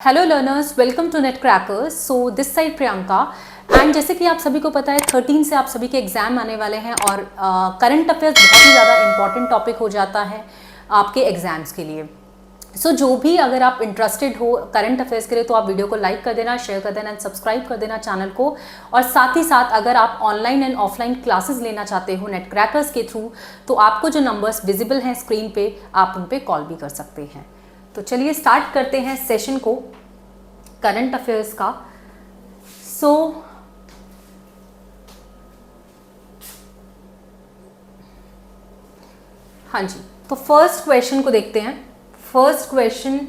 Hello learners, welcome to NET Crackers. So this side Priyanka. And जैसे कि आप सभी को पता है 13 से आप सभी के एग्जाम आने वाले हैं और करंट अफेयर्स बहुत ही ज़्यादा इंपॉर्टेंट टॉपिक हो जाता है आपके एग्जाम्स के लिए। सो जो भी अगर आप इंटरेस्टेड हो करंट अफेयर्स के लिए तो आप वीडियो को लाइक कर देना, शेयर कर देना एंड सब्सक्राइब कर देना चैनल को। और साथ ही साथ अगर आप ऑनलाइन एंड ऑफलाइन क्लासेस लेना चाहते हो नेट क्रैकर्स के थ्रू तो आपको जो नंबर्स विजिबल हैं स्क्रीन पे आप उन पे कॉल भी कर सकते हैं। तो चलिए स्टार्ट करते हैं सेशन को करंट अफेयर्स का। हाँ जी, तो फर्स्ट क्वेश्चन को देखते हैं। फर्स्ट क्वेश्चन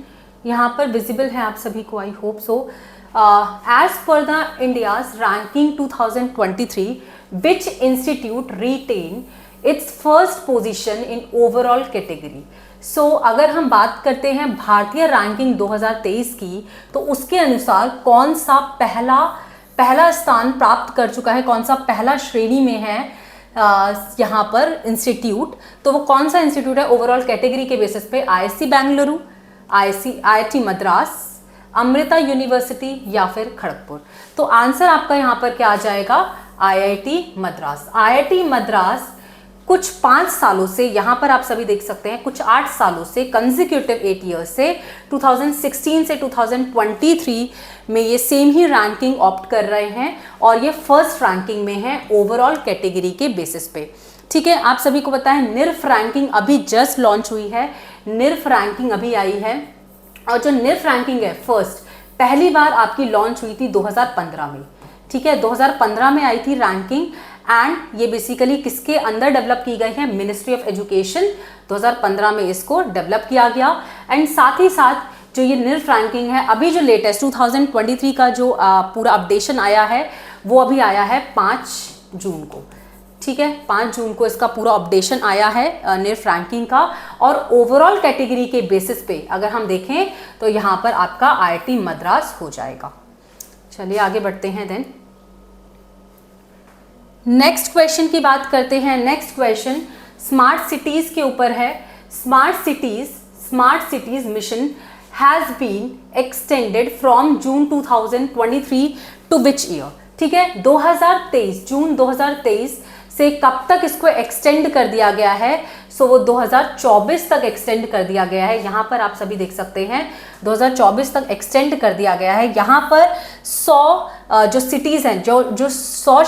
यहाँ पर विजिबल है आप सभी को, I hope so. As per the India's ranking 2023 which institute retain its first position in overall category. So अगर हम बात करते हैं भारतीय रैंकिंग 2023 की तो उसके अनुसार कौन सा पहला स्थान प्राप्त कर चुका है, कौन सा पहला श्रेणी में है यहाँ पर इंस्टीट्यूट, तो वो कौन सा इंस्टीट्यूट है ओवरऑल कैटेगरी के बेसिस पे? IIT Bengaluru, IIT Madras, Amrita university या फिर खड़गपुर। तो आंसर आपका यहाँ पर क्या आ जाएगा? आईआईटी मद्रास। आईआईटी मद्रास कुछ 5 सालों से, यहाँ पर आप सभी देख सकते हैं, कुछ 8 सालों से कंसेक्यूटिव 8 ईयर्स से 2016 से 2023 में ये सेम ही रैंकिंग ऑप्ट कर रहे हैं और ये फर्स्ट रैंकिंग में है ओवरऑल कैटेगरी के बेसिस पे। ठीक है, आप सभी को पता है निरफ रैंकिंग अभी जस्ट लॉन्च हुई है, निरफ रैंकिंग अभी आई है और जो निरफ रैंकिंग है फर्स्ट पहली बार आपकी लॉन्च हुई थी 2015 में। ठीक है, 2015 में आई थी रैंकिंग एंड ये बेसिकली किसके अंदर डेवलप की गई है? Ministry of education. 2015 में इसको डेवलप किया गया एंड साथ ही साथ जो ये निरफ रैंकिंग है अभी जो लेटेस्ट 2023 का जो पूरा अपडेशन आया है वो अभी आया है 5 जून को। ठीक है, 5 जून को इसका पूरा अपडेशन आया है निरफ रैंकिंग का और ओवरऑल कैटेगरी के बेसिस पे अगर हम देखें तो यहाँ पर आपका आईआईटी मद्रास हो जाएगा। चलिए आगे बढ़ते हैं। देन नेक्स्ट क्वेश्चन की बात करते हैं। नेक्स्ट क्वेश्चन स्मार्ट सिटीज के ऊपर है। Smart cities mission has been extended from June 2023 to which year? ठीक है, 2023 जून 2023 से कब तक इसको एक्सटेंड कर दिया गया है? सो वो 2024 तक एक्सटेंड कर दिया गया है। यहाँ पर आप सभी देख सकते हैं 2024 तक एक्सटेंड कर दिया गया है। यहाँ पर 100 जो सिटीज़ हैं, जो 100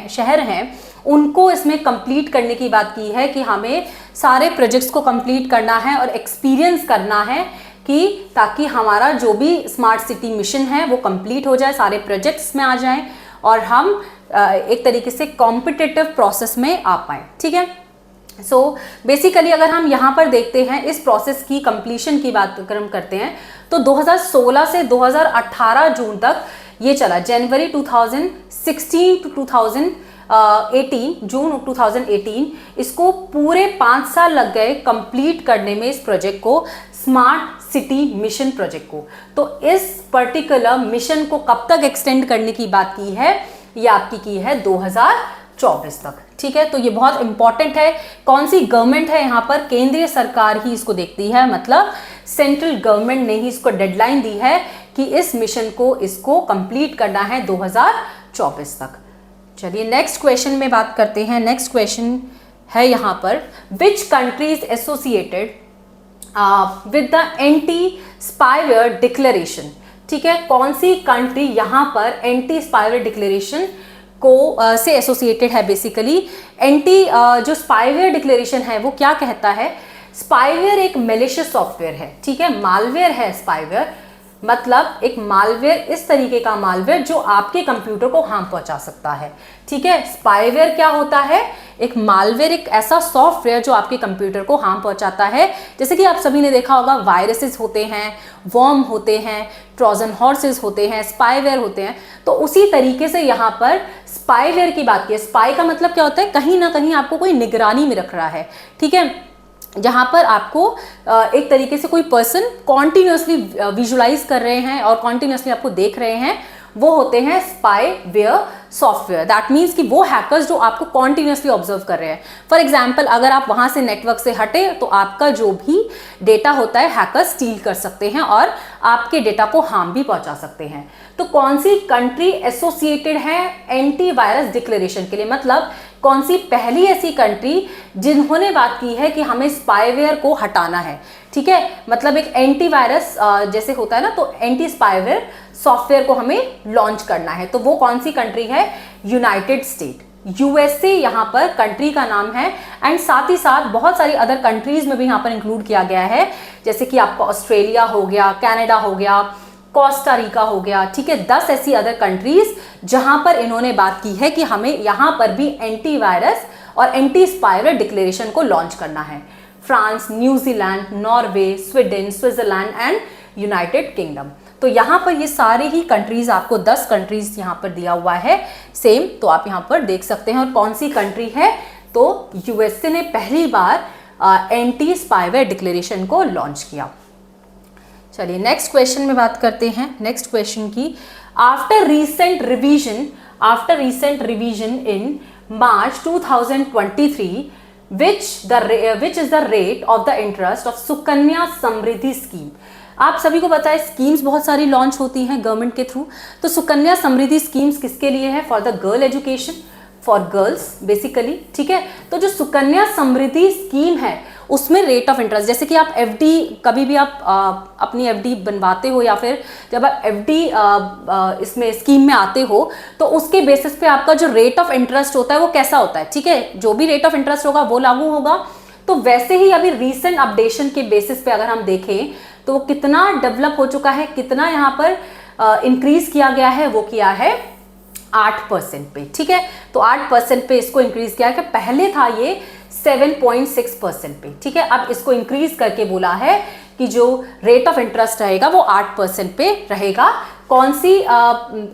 शहर हैं उनको इसमें कंप्लीट करने की बात की है कि हमें सारे प्रोजेक्ट्स को कंप्लीट करना है और एक्सपीरियंस करना है कि ताकि हमारा जो भी स्मार्ट सिटी मिशन है वो कंप्लीट हो जाए, सारे प्रोजेक्ट्स में आ जाएं और हम एक तरीके से कॉम्पिटिटिव प्रोसेस में आ पाए। ठीक है, सो बेसिकली अगर हम यहाँ पर देखते हैं इस प्रोसेस की कंप्लीशन की बात अगर हम करते हैं तो 2016 से 2018 जून तक ये चला। जनवरी 2016 टू 2018 जून 2018 इसको पूरे 5 साल लग गए कंप्लीट करने में इस प्रोजेक्ट को, स्मार्ट सिटी मिशन प्रोजेक्ट को। तो इस पर्टिकुलर मिशन को कब तक एक्सटेंड करने की बात की है? ये आपकी की है 2024 तक। ठीक है, तो ये बहुत इंपॉर्टेंट है। कौन सी गवर्नमेंट है यहाँ पर? केंद्रीय सरकार ही इसको देखती है, मतलब सेंट्रल गवर्नमेंट ने ही इसको डेडलाइन दी है कि इस मिशन को इसको कंप्लीट करना है 2024 तक। चलिए नेक्स्ट क्वेश्चन में बात करते हैं। नेक्स्ट क्वेश्चन है यहाँ पर which country is associated with the anti spyware declaration? ठीक है, कौन सी कंट्री यहाँ पर एंटी स्पाईवेयर डिक्लेरेशन को से एसोसिएटेड है? बेसिकली एंटी जो स्पाईवेयर डिक्लेरेशन है वो क्या कहता है? स्पाईवेयर एक मैलिशियस सॉफ्टवेयर है। ठीक है, मालवेयर है स्पाईवेयर, मतलब एक मालवेयर, इस तरीके का मालवेयर जो आपके कंप्यूटर को हार्म पहुंचा सकता है। ठीक है, स्पाईवेयर क्या होता है? एक मालवेयर एक ऐसा सॉफ्टवेयर जो आपके कंप्यूटर को हार्म पहुंचाता है। जैसे कि आप सभी ने देखा होगा वायरसेस होते हैं, वर्म होते हैं, ट्रोजन हॉर्सेस होते हैं, स्पाईवेयर होते हैं। तो उसी तरीके से यहाँ पर स्पाईवेयर की बात की है। स्पाई का मतलब क्या होता है? कहीं ना कहीं आपको कोई निगरानी में रख रहा है। ठीक है, जहाँ पर आपको एक तरीके से कोई पर्सन कॉन्टिन्यूसली विजुलाइज कर रहे हैं और कॉन्टिन्यूसली आपको देख रहे हैं वो होते हैं स्पाईवेयर सॉफ्टवेयर। दैट मीन्स कि वो हैकर्स जो आपको कॉन्टिन्यूसली ऑब्जर्व कर रहे हैं। फॉर एग्जाम्पल, अगर आप वहां से नेटवर्क से हटे तो आपका जो भी डेटा होता है हैकर स्टील कर सकते हैं और आपके डेटा को हार्म भी पहुंचा सकते हैं। तो कौन सी कंट्री एसोसिएटेड है एंटीवायरस डिक्लेरेशन के लिए, मतलब कौन सी पहली ऐसी कंट्री जिन्होंने बात की है कि हमें स्पाईवेयर को हटाना है। ठीक है, मतलब एक एंटीवायरस जैसे होता है ना, तो एंटी स्पाईवेयर सॉफ्टवेयर को हमें लॉन्च करना है। तो वो कौन सी कंट्री है? यूनाइटेड स्टेट, यूएसए यहाँ पर कंट्री का नाम है। एंड साथ ही साथ बहुत सारी अदर कंट्रीज में भी यहाँ पर इंक्लूड किया गया है, जैसे कि आपका ऑस्ट्रेलिया हो गया, कनाडा हो गया, कोस्टा रिका हो गया। ठीक है, 10 ऐसी अदर कंट्रीज जहां पर इन्होंने बात की है कि हमें यहां पर भी एंटीवायरस और एंटी स्पाईवेयर डिक्लेरेशन को लॉन्च करना है। France, New Zealand, Norway, Sweden, Switzerland and United kingdom. तो यहाँ पर ये सारे ही कंट्रीज, आपको 10 कंट्रीज यहाँ पर दिया हुआ है सेम, तो आप यहाँ पर देख सकते हैं। और कौन सी कंट्री है? तो यूएसए ने पहली बार एंटी स्पाईवेयर डिक्लेरेशन को लॉन्च किया। चलिए नेक्स्ट क्वेश्चन में बात करते हैं। नेक्स्ट क्वेश्चन की, after recent revision in March 2023 which is the rate of the interest of Sukanya Samriddhi scheme. आप सभी को पता है स्कीम्स बहुत सारी लॉन्च होती हैं गवर्नमेंट के थ्रू। तो सुकन्या समृद्धि स्कीम्स किसके लिए है? For the girl education, for girls basically. ठीक है, तो जो सुकन्या समृद्धि स्कीम है उसमें रेट ऑफ इंटरेस्ट, जैसे कि आप एफडी, कभी भी आप अपनी एफडी बनवाते हो या फिर जब आप एफडी इसमें स्कीम में आते हो तो उसके बेसिस पे आपका जो रेट ऑफ इंटरेस्ट होता है वो कैसा होता है। ठीक है, जो भी रेट ऑफ इंटरेस्ट होगा वो लागू होगा। तो वैसे ही अभी रीसेंट अपडेशन के बेसिस पे अगर हम देखें तो वो कितना डेवलप हो चुका है, कितना यहाँ पर इंक्रीज किया गया है, वो किया है 8% पे। ठीक है, तो 8% पे इसको इंक्रीज किया है। पहले था ये 7.6% पे। ठीक है, अब इसको इंक्रीज करके बोला है कि जो रेट ऑफ इंटरेस्ट रहेगा वो 8% पे रहेगा। कौन सी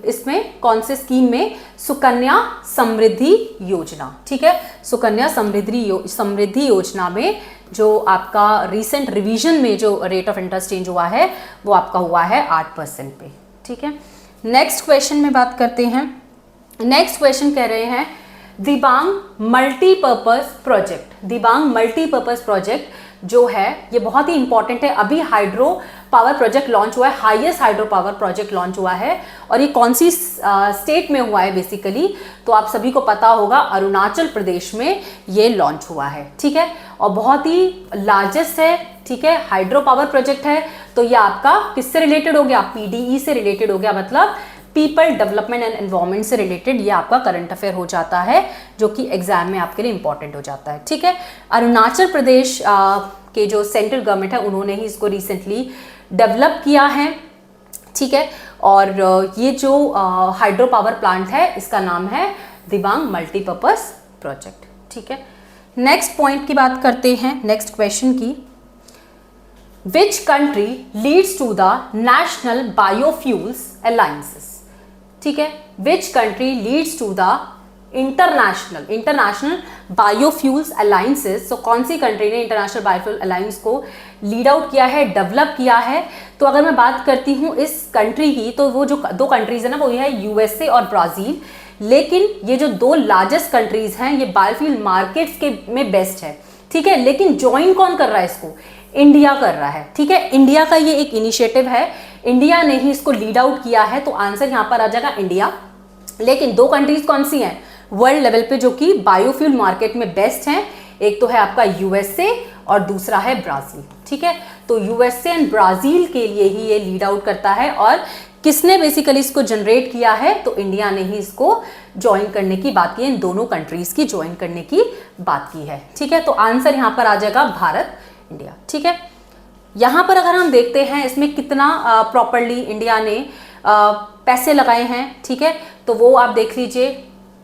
इसमें, कौन से स्कीम में? सुकन्या समृद्धि योजना। ठीक है, सुकन्या समृद्धि योजना में जो आपका रिसेंट रिवीजन में जो रेट ऑफ इंटरेस्ट चेंज हुआ है वो आपका हुआ है 8% पे। ठीक है, नेक्स्ट क्वेश्चन में बात करते हैं। नेक्स्ट क्वेश्चन कह रहे हैं Dibang multipurpose project. Dibang multipurpose project जो है ये बहुत ही इंपॉर्टेंट है। अभी हाइड्रो पावर प्रोजेक्ट लॉन्च हुआ है, highest hydro power project launch हुआ है। और ये कौन सी स्टेट में हुआ है बेसिकली? तो आप सभी को पता होगा अरुणाचल प्रदेश में ये लॉन्च हुआ है। ठीक है, और बहुत ही लार्जेस्ट है। ठीक है, हाइड्रो पावर प्रोजेक्ट है। तो ये आपका किससे रिलेटेड हो गया? पीडीई से रिलेटेड हो गया, मतलब पीपल डेवलपमेंट एंड एनवायरमेंट से रिलेटेड। ये आपका करंट अफेयर हो जाता है जो कि एग्जाम में आपके लिए इंपॉर्टेंट हो जाता है। ठीक है, अरुणाचल प्रदेश के जो सेंट्रल गवर्नमेंट है उन्होंने ही इसको रिसेंटली डेवलप किया है। ठीक है, और ये जो हाइड्रो पावर प्लांट है इसका नाम है दिबांग मल्टीपर्पज प्रोजेक्ट। ठीक है, नेक्स्ट पॉइंट की बात करते हैं, नेक्स्ट क्वेश्चन की। Which country leads to the national biofuels alliances? ठीक है, which country leads to the international biofuels alliances. तो कौन सी कंट्री ने इंटरनेशनल बायोफ्यूल अलायंस को लीड आउट किया है, डेवलप किया है? तो अगर मैं बात करती हूँ इस कंट्री की, तो वो जो 2 कंट्रीज है ना, वो ये है यूएसए और ब्राजील। लेकिन ये जो 2 लार्जेस्ट कंट्रीज हैं ये बायोफ्यूल मार्केट्स के में बेस्ट है। ठीक है, लेकिन ज्वाइन कौन कर रहा है इसको? इंडिया कर रहा है। ठीक है, इंडिया का ये एक इनिशिएटिव है, इंडिया ने ही इसको लीड आउट किया है। तो आंसर यहाँ पर आ जाएगा इंडिया। लेकिन 2 कंट्रीज कौन सी हैं वर्ल्ड लेवल पे जो कि बायोफ्यूल मार्केट में बेस्ट हैं? एक तो है आपका यूएसए और दूसरा है ब्राजील। ठीक है, तो यूएसए एंड ब्राजील के लिए ही ये लीड आउट करता है। और किसने बेसिकली इसको जनरेट किया है? तो इंडिया ने ही इसको ज्वाइन करने की बात की है, इन दोनों कंट्रीज की ज्वाइन करने की बात की है। ठीक है, तो आंसर यहाँ पर आ जाएगा भारत, इंडिया। ठीक है, यहाँ पर अगर हम देखते हैं इसमें कितना प्रॉपरली इंडिया ने पैसे लगाए हैं। ठीक है, तो वो आप देख लीजिए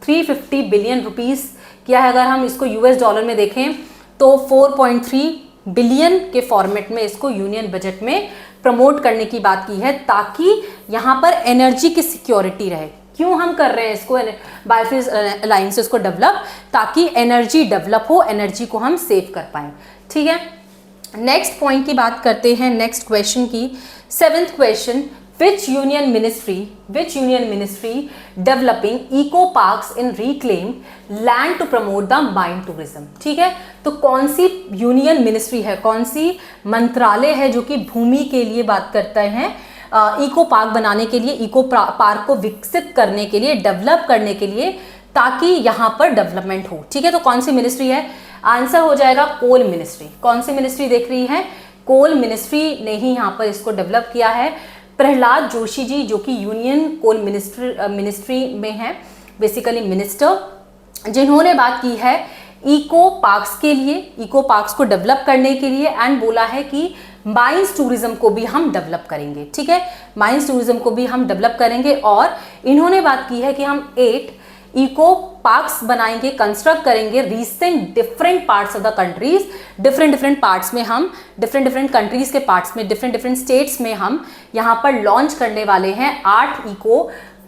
350 बिलियन रुपीस किया है। अगर हम इसको यूएस डॉलर में देखें तो 4.3 बिलियन के फॉर्मेट में इसको यूनियन बजट में प्रमोट करने की बात की है, ताकि यहाँ पर एनर्जी की सिक्योरिटी रहे। क्यों हम कर रहे हैं इसको बायोफ्यूल्स अलायंसेस को डेवलप? ताकि एनर्जी डेवलप हो, एनर्जी को हम सेव कर पाएं। ठीक है, नेक्स्ट पॉइंट की बात करते हैं, नेक्स्ट क्वेश्चन की। 7th question, which union ministry developing eco parks in reclaimed land to promote the marine tourism? ठीक है, तो कौन सी यूनियन मिनिस्ट्री है, कौन सी मंत्रालय है जो कि भूमि के लिए बात करता है, इको पार्क बनाने के लिए, इको पार्क को विकसित करने के लिए, डेवलप करने के लिए, ताकि यहां पर डेवलपमेंट हो। ठीक है, तो कौन सी मिनिस्ट्री है? आंसर हो जाएगा कोल मिनिस्ट्री। कौन सी मिनिस्ट्री देख रही है? कोल मिनिस्ट्री ने ही यहां पर इसको डेवलप किया है। प्रहलाद जोशी जी जो कि यूनियन कोल मिनिस्ट्री में है, बेसिकली मिनिस्टर, जिन्होंने बात की है इको पार्क्स के लिए, इको पार्क्स को डेवलप करने के लिए, एंड बोला है कि माइंस टूरिज्म को भी हम डेवलप करेंगे। ठीक है, माइंस टूरिज्म को भी हम डेवलप करेंगे, और इन्होंने बात की है कि हम 8 इको पार्क्स बनाएंगे, कंस्ट्रक्ट करेंगे recent different parts of the countries, different parts में हम, डिफरेंट कंट्रीज के पार्ट्स में, डिफरेंट स्टेट्स में हम यहाँ पर लॉन्च करने वाले हैं 8 इको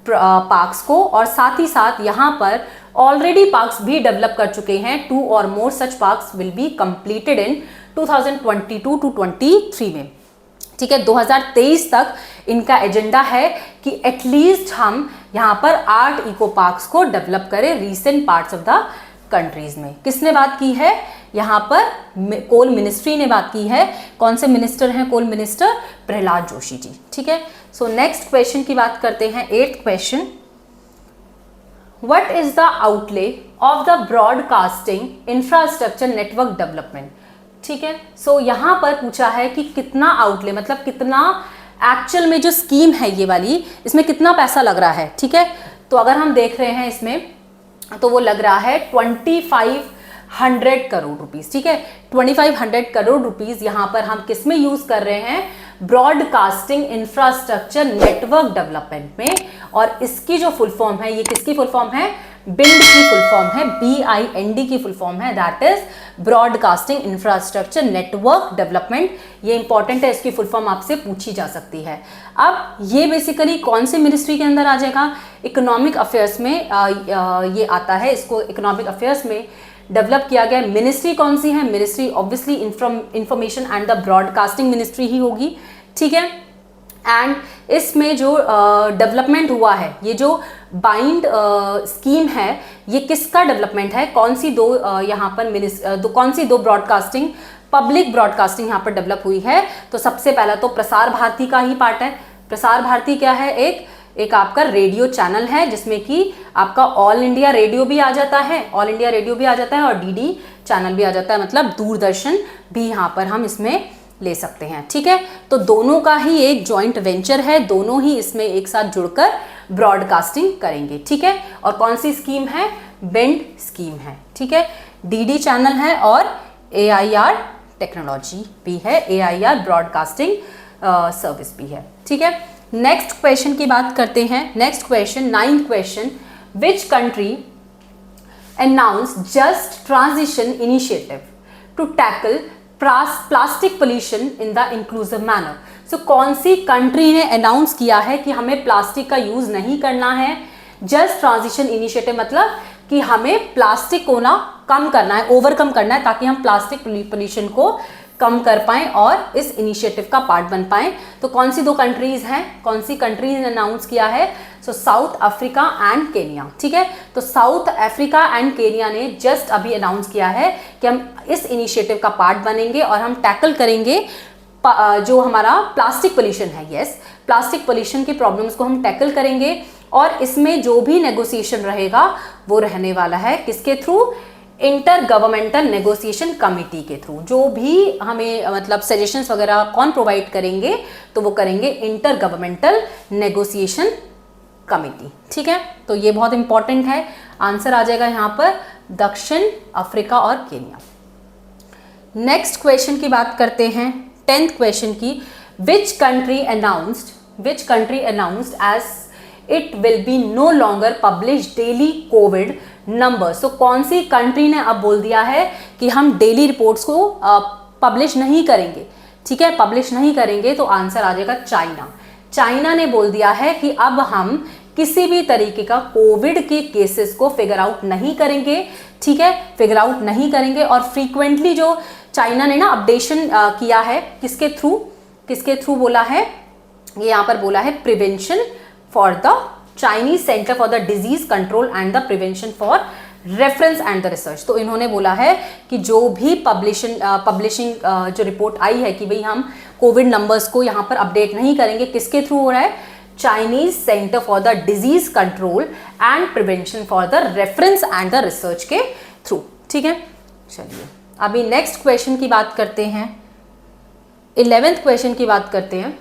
पार्क्स को, और साथ ही साथ यहाँ पर ऑलरेडी पार्क्स भी डेवलप कर चुके हैं। 2 और more such parks will be completed in 2022 to 23 में। ठीक है, 2023 तक इनका एजेंडा है कि एटलीस्ट हम यहाँ पर 8 इको पार्क्स को डेवलप करें recent parts of the countries में। किसने बात की है? यहाँ पर कोल मिनिस्ट्री ने बात की है। कौन से मिनिस्टर हैं कोल मिनिस्टर? प्रहलाद जोशी जी। ठीक है, सो नेक्स्ट क्वेश्चन की बात करते हैं। 8th question, what is the outlay of the broadcasting infrastructure network development? ठीक है, सो यहाँ पर पूछा है कि कितना आउटले, मतलब कितना एक्चुअल में जो स्कीम है ये वाली, इसमें कितना पैसा लग रहा है। ठीक है, तो अगर हम देख रहे हैं इसमें, तो वो लग रहा है 2500 करोड़ रुपीस। ठीक है, 2500 करोड़ रुपीस यहाँ पर हम किस में यूज कर रहे हैं? ब्रॉडकास्टिंग इंफ्रास्ट्रक्चर नेटवर्क डेवलपमेंट में। और इसकी जो फुल फॉर्म है, ये किसकी फुल फॉर्म है? बिल्ड की फुल फॉर्म है, BIND की फुल फॉर्म है, that is broadcasting infrastructure network development. ये इंपॉर्टेंट है, इसकी फुल फॉर्म आपसे पूछी जा सकती है। अब ये बेसिकली कौन से मिनिस्ट्री के अंदर आ जाएगा? इकोनॉमिक अफेयर्स में ये आता है। इसको इकोनॉमिक अफेयर्स में डेवलप किया गया। मिनिस्ट्री कौन सी है? Ministry obviously information and the broadcasting ministry ही होगी। ठीक है, एंड इसमें जो डेवलपमेंट हुआ है, ये जो बाइंड स्कीम है, ये किसका डेवलपमेंट है? कौन सी दो यहाँ पर कौन सी दो ब्रॉडकास्टिंग, पब्लिक ब्रॉडकास्टिंग यहाँ पर डेवलप हुई है? तो सबसे पहला तो प्रसार भारती का ही पार्ट है। प्रसार भारती क्या है? एक आपका रेडियो चैनल है, जिसमें कि आपका ऑल इंडिया रेडियो भी आ जाता है, ऑल इंडिया रेडियो भी आ जाता है, और DD चैनल भी आ जाता है, मतलब दूरदर्शन भी यहाँ पर हम इसमें ले सकते हैं। ठीक है, तो दोनों का ही एक जॉइंट वेंचर है, दोनों ही इसमें एक साथ जुड़कर ब्रॉडकास्टिंग करेंगे। ठीक है, और कौन सी स्कीम है? बेंड स्कीम है। ठीक है, DD चैनल है और AIR टेक्नोलॉजी भी है, AIR ब्रॉडकास्टिंग सर्विस भी है। ठीक है, नेक्स्ट क्वेश्चन की बात करते हैं। Next question, 9th question, which country announced just transition initiative to tackle plastic pollution in the inclusive manner? So कौन सी कंट्री ने अनाउंस किया है कि हमें प्लास्टिक का यूज नहीं करना है? जस्ट ट्रांजिशन इनिशिएटिव मतलब कि हमें प्लास्टिक को ना कम करना है, ओवरकम करना है, ताकि हम प्लास्टिक पोल्यूशन को कम कर पाएं और इस इनिशिएटिव का पार्ट बन पाएं। तो कौन सी दो कंट्रीज हैं, कौन सी कंट्रीज ने अनाउंस किया है? सो साउथ अफ्रीका एंड केनिया। ठीक है, तो साउथ अफ्रीका एंड केनिया ने जस्ट अभी अनाउंस किया है कि हम इस इनिशिएटिव का पार्ट बनेंगे और हम टैकल करेंगे जो हमारा प्लास्टिक पोल्यूशन है। यस, प्लास्टिक पोल्यूशन की प्रॉब्लम्स को हम टैकल करेंगे, और इसमें जो भी नेगोशिएशन रहेगा वो रहने वाला है किसके through? Inter governmental negotiation committee के थ्रू। जो भी हमें मतलब सजेशंस वगैरह कौन प्रोवाइड करेंगे? तो वो करेंगे इंटर गवर्नमेंटल नेगोशिएशन कमेटी। ठीक है, तो ये बहुत इंपॉर्टेंट है। आंसर आ जाएगा यहाँ पर दक्षिण अफ्रीका और केनिया। नेक्स्ट क्वेश्चन की बात करते हैं, 10th क्वेश्चन की, which country announced as it will be no longer publish daily covid number? So कौन सी कंट्री ने अब बोल दिया है कि हम डेली रिपोर्ट्स को पब्लिश नहीं करेंगे? ठीक है, पब्लिश नहीं करेंगे, तो आंसर आ जाएगा चाइना। चाइना ने बोल दिया है कि अब हम किसी भी तरीके का कोविड के केसेस को फिगर आउट नहीं करेंगे। ठीक है, फिगर आउट नहीं करेंगे, और फ्रीक्वेंटली जो चाइना ने ना अपडेशन किया है, किसके थ्रू बोला है? ये यहाँ पर बोला है prevention for the Chinese centre for the disease control and the prevention for reference and the research. तो इन्होंने बोला है कि जो भी पब्लिशिंग जो रिपोर्ट आई है कि भाई हम कोविड नंबर्स को यहाँ पर अपडेट नहीं करेंगे, किसके थ्रू हो रहा है, Chinese centre for the disease control and prevention for the reference and the research के थ्रू। ठीक है, चलिए अभी नेक्स्ट क्वेश्चन की बात करते हैं, 11th क्वेश्चन की बात करते हैं।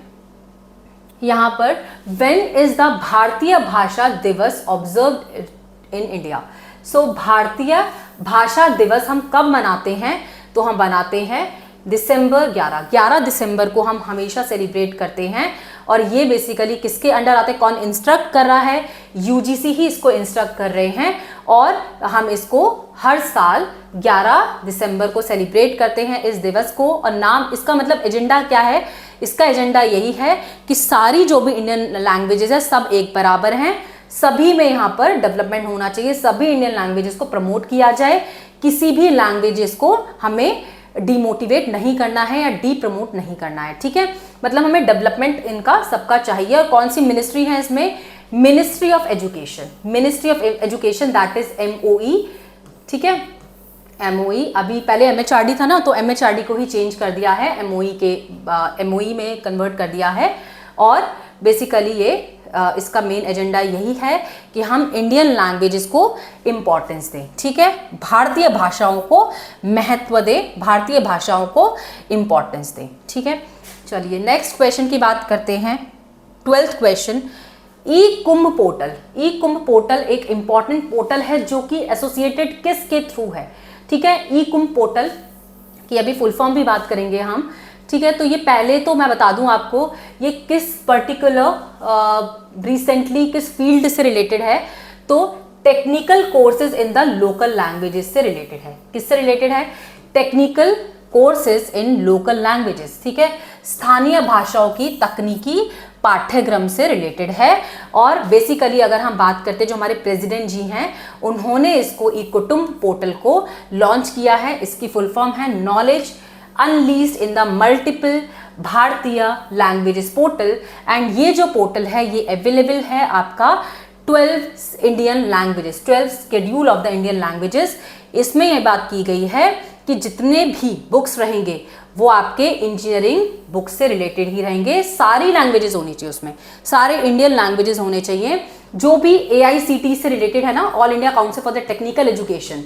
यहाँ पर व्हेन इज द भारतीय भाषा दिवस ऑब्जर्व्ड इन इंडिया। सो भारतीय भाषा दिवस हम कब मनाते हैं, तो हम बनाते हैं दिसंबर 11 दिसंबर को हम हमेशा सेलिब्रेट करते हैं। और ये बेसिकली किसके अंडर आते हैं, कौन इंस्ट्रक्ट कर रहा है, यूजीसी ही इसको इंस्ट्रक्ट कर रहे हैं। और हम इसको हर साल 11 दिसंबर को सेलिब्रेट करते हैं इस दिवस को। और नाम इसका मतलब एजेंडा क्या है, इसका एजेंडा यही है कि सारी जो भी इंडियन लैंग्वेजेस है सब एक बराबर हैं, सभी में यहाँ पर डेवलपमेंट होना चाहिए, सभी इंडियन लैंग्वेजेस को प्रमोट किया जाए, किसी भी लैंग्वेजेस को हमें डीमोटिवेट नहीं करना है या डी प्रमोट नहीं करना है। ठीक है, मतलब हमें डेवलपमेंट इनका सबका चाहिए। और कौन सी मिनिस्ट्री है इसमें, ministry of education, ministry of education that is MOE। ठीक है, MOE, अभी पहले MHRD था ना, तो MHRD को ही चेंज कर दिया है, MOE में कन्वर्ट कर दिया है। और बेसिकली ये इसका मेन एजेंडा यही है कि हम इंडियन लैंग्वेजेस को इम्पोर्टेंस दें। ठीक है, भारतीय भाषाओं को महत्व दें, भारतीय भाषाओं को इम्पोर्टेंस दें। ठीक है, चलिए नेक्स्ट क्वेश्चन की बात करते हैं, 12th क्वेश्चन। ई कुंभ पोर्टल, ई कुंभ पोर्टल एक इंपॉर्टेंट पोर्टल है जो कि एसोसिएटेड किसके थ्रू है। ठीक है, ई कुंभ पोर्टल की अभी फुल फॉर्म भी बात करेंगे हम। ठीक है, तो ये पहले तो मैं बता दूं आपको ये किस पर्टिकुलर रिसेंटली किस फील्ड से रिलेटेड है, तो technical courses in the local languages से रिलेटेड है। किससे रिलेटेड है, technical courses in local languages. ठीक है, स्थानीय भाषाओं की तकनीकी पाठ्यक्रम से रिलेटेड है। और बेसिकली अगर हम बात करते हैं, जो हमारे प्रेसिडेंट जी हैं उन्होंने इसको ई कुटुंब पोर्टल को लॉन्च किया है। इसकी फुल फॉर्म है knowledge unleashed in the multiple भारतीय लैंग्वेजेस पोर्टल। एंड ये जो पोर्टल है ये अवेलेबल है आपका 12 Indian languages, 12 schedule of the Indian languages. इसमें यह बात की गई है कि जितने भी बुक्स रहेंगे वो आपके इंजीनियरिंग बुक्स से रिलेटेड ही रहेंगे, सारी लैंग्वेजेस होनी चाहिए उसमें, सारे इंडियन लैंग्वेजेस होने चाहिए। जो भी AICTE से रिलेटेड है ना, all India Council for the Technical education,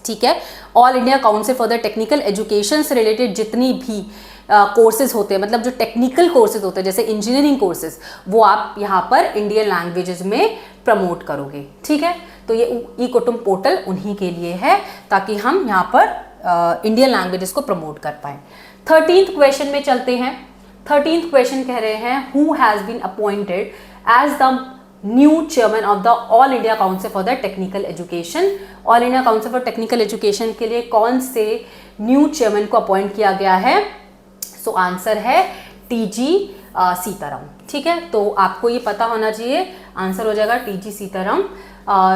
ठीक है, all India Council for the Technical education से रिलेटेड जितनी भी कोर्सेज होते हैं, मतलब जो टेक्निकल कोर्सेज होते हैं जैसे इंजीनियरिंग कोर्सेज, वो आप यहाँ पर इंडियन लैंग्वेजेस में प्रमोट करोगे। ठीक है, तो ये ई कुटुंब पोर्टल उन्हीं के लिए है ताकि हम यहाँ पर इंडियन लैंग्वेजेस को प्रमोट कर पाए। 13th क्वेश्चन में चलते हैं। 13th क्वेश्चन कह रहे हैं who has been appointed as the new chairman of the All India Council for the Technical Education. All India Council for Technical Education के लिए कौन से न्यू चेयरमैन को अपॉइंट किया गया है? सो आंसर है TG सीताराम। ठीक है, तो आपको ये पता होना चाहिए, आंसर हो जाएगा TG सीताराम,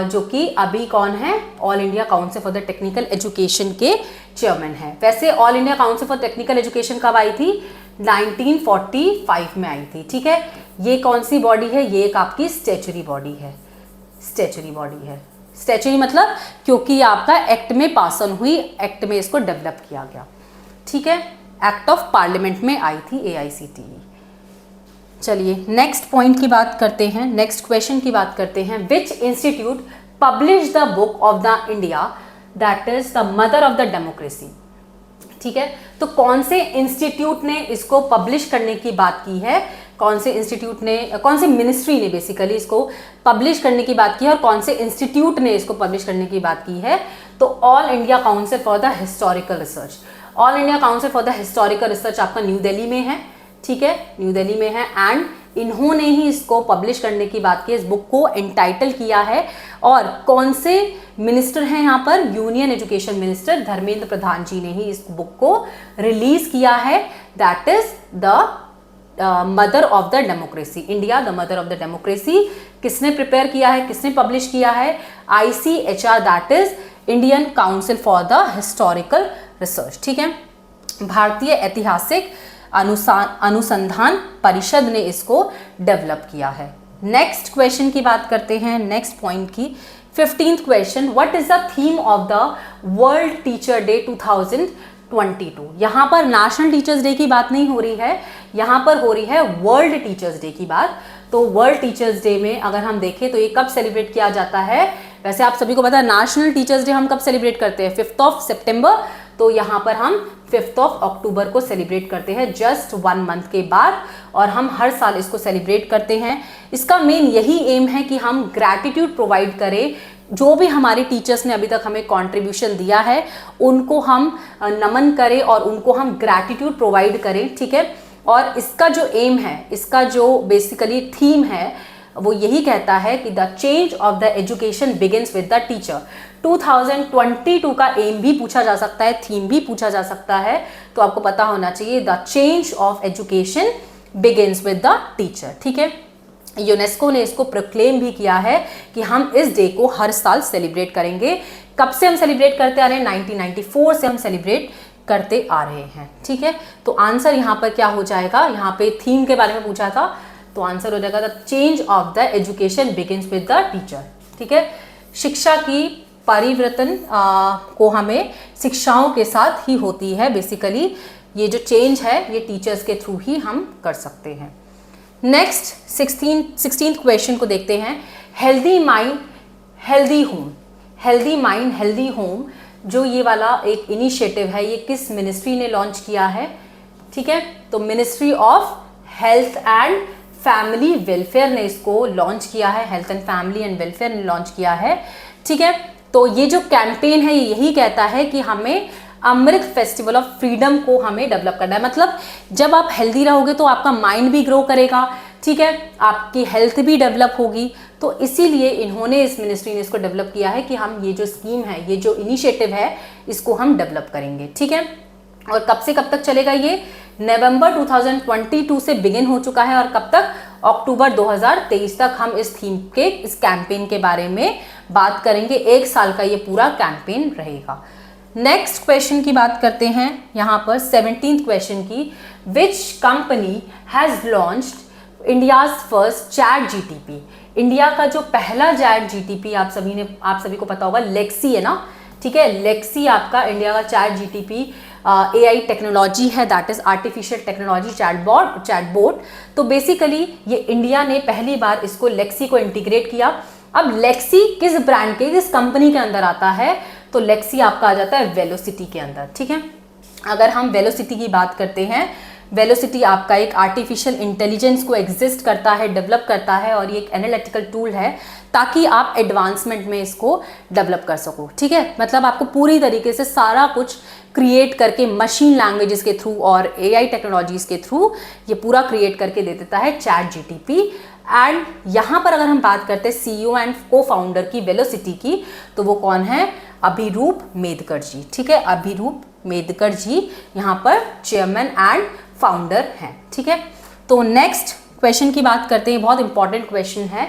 जो कि अभी कौन है, all India Council for the Technical Education के चेयरमैन है। वैसे all India Council for Technical education कब आई थी? 1945 में आई थी। ठीक है, ये कौन सी बॉडी है? ये एक आपकी स्टैच्यूटरी बॉडी है, स्टैच्यूटरी बॉडी है। स्टैच्यूटरी मतलब क्योंकि आपका एक्ट में पास ऑन हुई, एक्ट में इसको डेवलप किया गया। ठीक है, एक्ट ऑफ पार्लियामेंट में आई थी AICTE। चलिए नेक्स्ट पॉइंट की बात करते हैं, नेक्स्ट क्वेश्चन की बात करते हैं। Which institute publish the book of the India that is the mother of the democracy? ठीक है, तो कौन से इंस्टीट्यूट ने इसको पब्लिश करने की बात की है? कौन से इंस्टीट्यूट ने, कौन सी मिनिस्ट्री ने बेसिकली इसको पब्लिश करने की बात की है और कौन से इंस्टीट्यूट ने इसको पब्लिश करने की बात की है? तो all India Council for the historical research. All India Council for the historical research आपका न्यू दिल्ली में है। ठीक है, न्यू दिल्ली में है एंड इन्होंने ही इसको पब्लिश करने की बात की, इस बुक को एंटाइटल किया है। और कौन से मिनिस्टर हैं यहाँ पर? Union education minister Dharmendra Pradhan जी ने ही इस बुक को रिलीज किया है। That is the mother of the democracy, India the mother of the democracy. किसने प्रिपेयर किया है, किसने पब्लिश किया है? ICHR that is Indian council for the historical research. ठीक है, भारतीय ऐतिहासिक अनुसंधान परिषद ने इसको डेवलप किया है। नेक्स्ट क्वेश्चन की बात करते हैं, नेक्स्ट पॉइंट की। 15th question, what is the theme of the world teacher day 2022? यहाँ पर नेशनल टीचर्स डे की बात नहीं हो रही है, यहाँ पर हो रही है वर्ल्ड टीचर्स डे की बात। तो वर्ल्ड टीचर्स डे में अगर हम देखें तो ये कब सेलिब्रेट किया जाता है? वैसे आप सभी को पता है नेशनल टीचर्स डे हम कब सेलिब्रेट करते हैं? 5 सितंबर। तो यहाँ पर हम 5 अक्टूबर को सेलिब्रेट करते हैं, जस्ट 1 मंथ के बाद, और हम हर साल इसको सेलिब्रेट करते हैं। इसका मेन यही एम है कि हम ग्रैटिट्यूड प्रोवाइड करें, जो भी हमारे टीचर्स ने अभी तक हमें कंट्रीब्यूशन दिया है उनको हम नमन करें और उनको हम ग्रैटिट्यूड प्रोवाइड करें, ठीक है। और इसका जो एम है, इसका जो बेसिकली थीम है, वो यही कहता है कि the change of the education begins with the teacher. 2022 का एम भी पूछा जा सकता है, थीम भी पूछा जा सकता है, तो आपको पता होना चाहिए the change of education begins with the teacher, ठीक है। यूनेस्को ने इसको प्रोक्लेम भी किया है कि हम इस डे को हर साल सेलिब्रेट करेंगे। कब से हम सेलिब्रेट करते आ रहे हैं? 1994 से हम सेलिब्रेट करते आ रहे हैं, ठीक है। तो आंसर यहाँ पर क्या हो जाएगा? यहाँ पे थीम के बारे में पूछा था, तो आंसर हो जाएगा the change of the education begins with the teacher, ठीक है। शिक्षा की परिवर्तन को हमें शिक्षाओं के साथ ही होती है। बेसिकली ये जो चेंज है ये टीचर्स के थ्रू ही हम कर सकते हैं। नेक्स्ट 16th क्वेश्चन को देखते हैं। Healthy mind healthy home, healthy mind healthy home जो ये वाला एक इनिशिएटिव है, ये किस मिनिस्ट्री ने लॉन्च किया है? ठीक है, तो ministry of health and family welfare ने इसको लॉन्च किया है। Health and family and welfare ने लॉन्च किया है, ठीक है। तो ये जो कैंपेन है ये यही कहता है कि हमें अमृत फेस्टिवल ऑफ फ्रीडम को हमें डेवलप करना है। मतलब जब आप हेल्दी रहोगे तो आपका माइंड भी ग्रो करेगा, ठीक है, आपकी हेल्थ भी डेवलप होगी। तो इसीलिए इन्होंने, इस मिनिस्ट्री ने इसको डेवलप किया है कि हम ये जो स्कीम है, ये जो इनिशिएटिव है, इसको हम डेवलप करेंगे, ठीक है। और कब से कब तक चलेगा ये? नवंबर 2022 से बिगिन हो चुका है और कब तक? अक्टूबर 2023 तक हम इस थीम के, इस कैंपेन के बारे में बात करेंगे। 1 साल का ये पूरा कैंपेन रहेगा। नेक्स्ट क्वेश्चन की बात करते हैं यहाँ पर 17th क्वेश्चन की। Which company has launched India's first chat GTP? India का जो पहला चैट जीटीपी आप सभी को पता होगा, लेक्सी है ना, ठीक है। लेक्सी आपका इंडिया का चैट जीटीपी AI टेक्नोलॉजी है, that is artificial technology chatbot. तो बेसिकली ये इंडिया ने पहली बार इसको लेक्सी को इंटीग्रेट किया। अब लेक्सी किस ब्रांड के, किस कंपनी के अंदर आता है? तो लेक्सी आपका आ जाता है वेलोसिटी के अंदर, ठीक है। अगर हम वेलोसिटी की बात करते हैं, वेलोसिटी आपका एक आर्टिफिशियल इंटेलिजेंस को एग्जिस्ट करता है, डेवलप करता है, और ये एक एनालिटिकल टूल है ताकि आप एडवांसमेंट में इसको डेवलप कर सको, ठीक है। मतलब आपको पूरी तरीके से सारा कुछ क्रिएट करके मशीन लैंग्वेजेस के थ्रू और AI टेक्नोलॉजीज के थ्रू ये पूरा क्रिएट करके दे देता है चैट जीटीपी। एंड यहाँ पर अगर हम बात करते हैं CEO एंड को फाउंडर की वेलोसिटी की, तो वो कौन है? अभिरूप मेदकर जी, ठीक है। अभिरूप मेदकर जी यहाँ पर चेयरमैन एंड फाउंडर हैं, ठीक है। तो नेक्स्ट क्वेश्चन की बात करते हैं, बहुत इंपॉर्टेंट क्वेश्चन है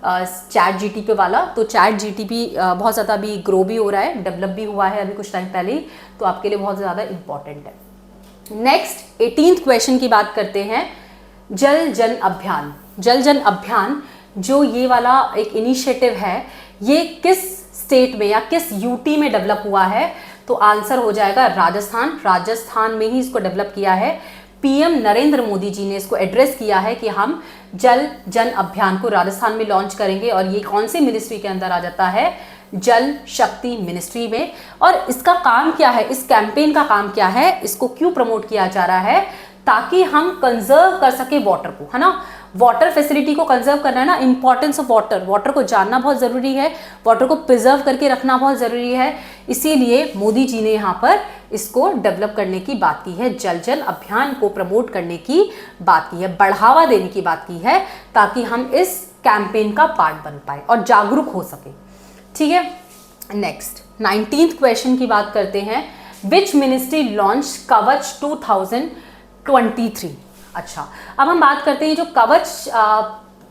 चैट जीटीपी वाला। तो चैट जीटीपी बहुत ज़्यादा अभी ग्रो भी हो रहा है, डेवलप भी हुआ है अभी कुछ टाइम पहले ही, तो आपके लिए बहुत ज़्यादा इंपॉर्टेंट है। नेक्स्ट 18th क्वेश्चन की बात करते हैं। जल जन अभियान, जल जन अभियान जो ये वाला एक इनिशिएटिव है, ये किस स्टेट में या किस यूटी में डेवलप हुआ है? तो आंसर हो जाएगा राजस्थान। राजस्थान में ही इसको डेवलप किया है। PM नरेंद्र मोदी जी ने इसको एड्रेस किया है कि हम जल जन अभियान को राजस्थान में लॉन्च करेंगे, और ये कौन सी मिनिस्ट्री के अंदर आ जाता है? जल शक्ति मिनिस्ट्री में। और इसका काम क्या है, इस कैंपेन का काम क्या है, इसको क्यों प्रमोट किया जा रहा है? ताकि हम कंजर्व कर सके वाटर को, है ना। वाटर फैसिलिटी को कंजर्व करना है ना, इंपॉर्टेंस ऑफ वाटर, वाटर को जानना बहुत ज़रूरी है, वाटर को प्रिजर्व करके रखना बहुत ज़रूरी है। इसीलिए मोदी जी ने यहाँ पर इसको डेवलप करने की बात की है, जल जन अभियान को प्रमोट करने की बात की है, बढ़ावा देने की बात की है, ताकि हम इस कैंपेन का पार्ट बन पाए और जागरूक हो सके, ठीक है। नेक्स्ट 19th क्वेश्चन की बात करते हैं। विच मिनिस्ट्री लॉन्च कवच 2023? अच्छा, अब हम बात करते हैं जो कवच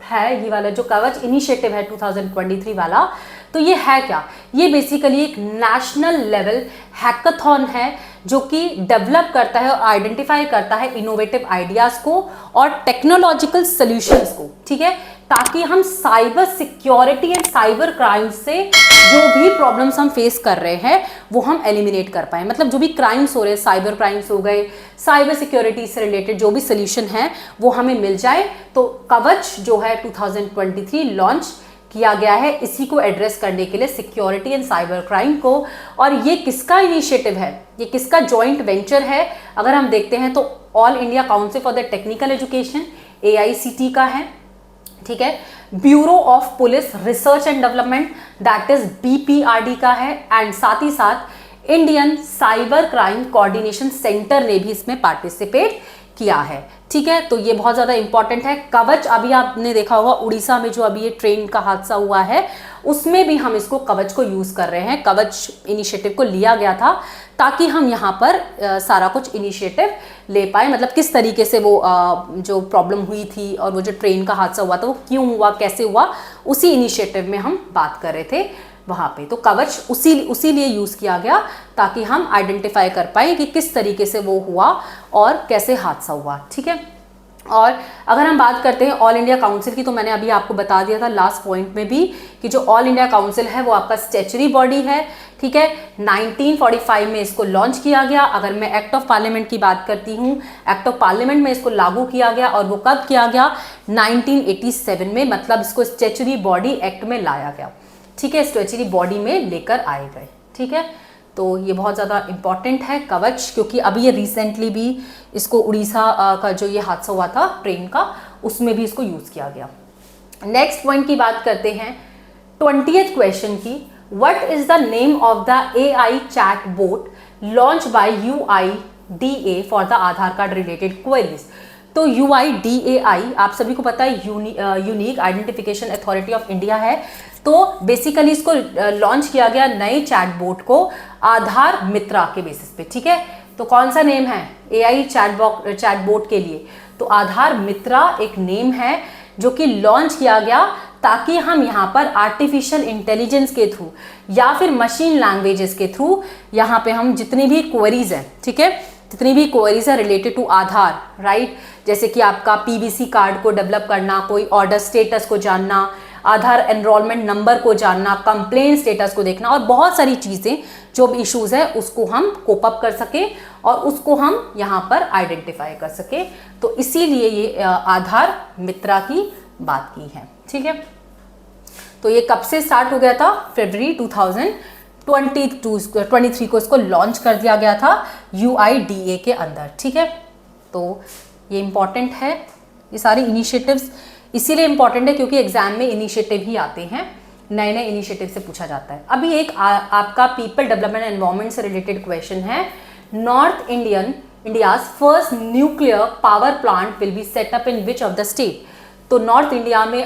है, ये वाला जो कवच इनिशिएटिव है 2023 वाला, तो ये है क्या, ये बेसिकली एक नेशनल लेवल हैकाथॉन है जो कि डेवलप करता है और आइडेंटिफाई करता है इनोवेटिव आइडियाज को और टेक्नोलॉजिकल सॉल्यूशंस को, ठीक है, ताकि हम cyber security and cyber crime से जो भी प्रॉब्लम्स हम फेस कर रहे हैं वो हम एलिमिनेट कर पाए। मतलब जो भी क्राइम्स हो रहे हैं, साइबर क्राइम्स हो गए, साइबर सिक्योरिटी से रिलेटेड जो भी सोल्यूशन है वो हमें मिल जाए। तो कवच जो है 2023 लॉन्च किया गया है इसी को एड्रेस करने के लिए, सिक्योरिटी एंड साइबर क्राइम को। और ये किसका इनिशिएटिव है, ये किसका जॉइंट वेंचर है, अगर हम देखते हैं तो all India Council for the Technical education AICT का है, ठीक है, bureau of police research and development that is BPRD का है, एंड साथ ही साथ Indian cyber crime coordination centre ने भी इसमें पार्टिसिपेट किया है, ठीक है। तो ये बहुत ज़्यादा इंपॉर्टेंट है। कवच अभी आपने देखा होगा उड़ीसा में जो अभी ये ट्रेन का हादसा हुआ है उसमें भी हम इसको कवच को यूज़ कर रहे हैं। कवच इनिशिएटिव को लिया गया था ताकि हम यहाँ पर सारा कुछ इनिशिएटिव ले पाए, मतलब किस तरीके से वो जो प्रॉब्लम हुई थी और वो जो ट्रेन का हादसा हुआ था वो क्यों हुआ, कैसे हुआ, उसी इनिशिएटिव में हम बात कर रहे थे वहाँ पे। तो कवच उसी लिए यूज़ किया गया ताकि हम आइडेंटिफाई कर पाए कि किस तरीके से वो हुआ और कैसे हादसा हुआ, ठीक है। और अगर हम बात करते हैं ऑल इंडिया काउंसिल की, तो मैंने अभी आपको बता दिया था लास्ट पॉइंट में भी कि जो ऑल इंडिया काउंसिल है वो आपका स्टैच्यूटरी बॉडी है, ठीक है। 1945 में इसको लॉन्च किया गया। अगर मैं एक्ट ऑफ पार्लियामेंट की बात करती हूँ, एक्ट ऑफ पार्लियामेंट में इसको लागू किया गया और वो कब किया गया, 1987 में, मतलब इसको स्टैच्यूटरी बॉडी एक्ट में लाया गया, ठीक है, स्टैच्यूटरी बॉडी में लेकर आए गए, ठीक है। तो ये बहुत ज़्यादा इम्पॉर्टेंट है कवच, क्योंकि अभी ये रिसेंटली भी इसको उड़ीसा का जो ये हादसा हुआ था ट्रेन का, उसमें भी इसको यूज़ किया गया। नेक्स्ट पॉइंट की बात करते हैं 20th क्वेश्चन की। What is the name of the AI chat bot launch by UIDA for the Aadhaar card related queries. तो UIDAI आप सभी को पता है unique identification authority of India है। तो बेसिकली इसको लॉन्च किया गया नए चैटबॉट को आधार मित्रा के बेसिस पे, ठीक है। तो कौन सा नेम है AI चैटबॉट के लिए, तो आधार मित्रा एक नेम है जो कि लॉन्च किया गया ताकि हम यहाँ पर आर्टिफिशियल इंटेलिजेंस के थ्रू या फिर मशीन लैंग्वेजेस के थ्रू यहाँ पे हम जितनी भी क्वेरीज है, ठीक है, जितनी भी क्वेरीज है रिलेटेड टू आधार, राइट, जैसे कि आपका PVC कार्ड को डेवलप करना, कोई ऑर्डर स्टेटस को जानना, आधार एनरोलमेंट नंबर को जानना, कंप्लेंट स्टेटस को देखना और बहुत सारी चीज़ें जो भी इश्यूज है उसको हम कोप अप कर सके और उसको हम यहाँ पर आइडेंटिफाई कर सके। तो इसीलिए ये आधार मित्रा की बात की है, ठीक है। तो ये कब से स्टार्ट हो गया था, फरवरी 2023 को इसको लॉन्च कर दिया गया था UIDA के अंदर, ठीक है। तो ये इंपॉर्टेंट है, ये सारे इनिशिएटिव्स इसीलिए इंपॉर्टेंट है क्योंकि एग्जाम में इनिशिएटिव ही आते हैं, नए नए इनिशिएटिव से पूछा जाता है। अभी एक आपका पीपल डेवलपमेंट एनवायरमेंट से रिलेटेड क्वेश्चन है। North India's first nuclear power plant will be set up in which of the state. तो नॉर्थ इंडिया में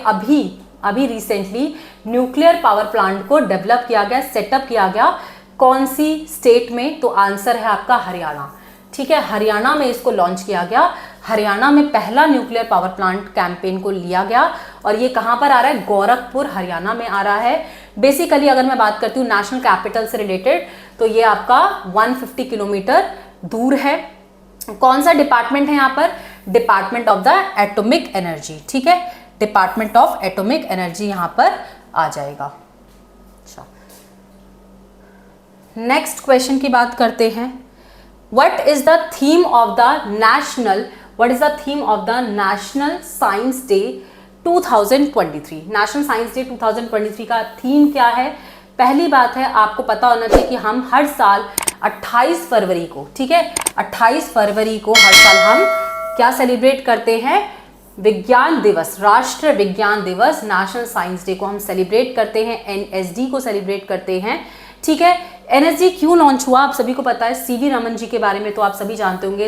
अभी रिसेंटली न्यूक्लियर पावर प्लांट को डेवलप किया गया, सेटअप किया गया, कौन सी स्टेट में, तो आंसर है आपका हरियाणा, ठीक है। हरियाणा में इसको लॉन्च किया गया। हरियाणा में पहला न्यूक्लियर पावर प्लांट कैंपेन को लिया गया और ये कहाँ पर आ रहा है, गोरखपुर हरियाणा में आ रहा है। बेसिकली अगर मैं बात करती हूँ नेशनल कैपिटल से रिलेटेड, तो ये आपका 150 किलोमीटर दूर है। कौन सा डिपार्टमेंट है यहाँ पर, department of the atomic energy, ठीक है, डिपार्टमेंट ऑफ एटॉमिक एनर्जी यहाँ पर आ जाएगा। अच्छा, नेक्स्ट क्वेश्चन की बात करते हैं। What is the theme of the national Science Day 2023? National science day 2023 का थीम क्या है? पहली बात है आपको पता होना चाहिए कि हम हर साल 28 फरवरी को, ठीक है, 28 फरवरी को हर साल हम क्या सेलिब्रेट करते हैं, विज्ञान दिवस, राष्ट्रीय विज्ञान दिवस, नेशनल साइंस डे को हम सेलिब्रेट करते हैं, NSD को सेलिब्रेट करते हैं, ठीक है। NSD क्यों लॉन्च हुआ आप सभी को पता है, CV रमन जी के बारे में तो आप सभी जानते होंगे,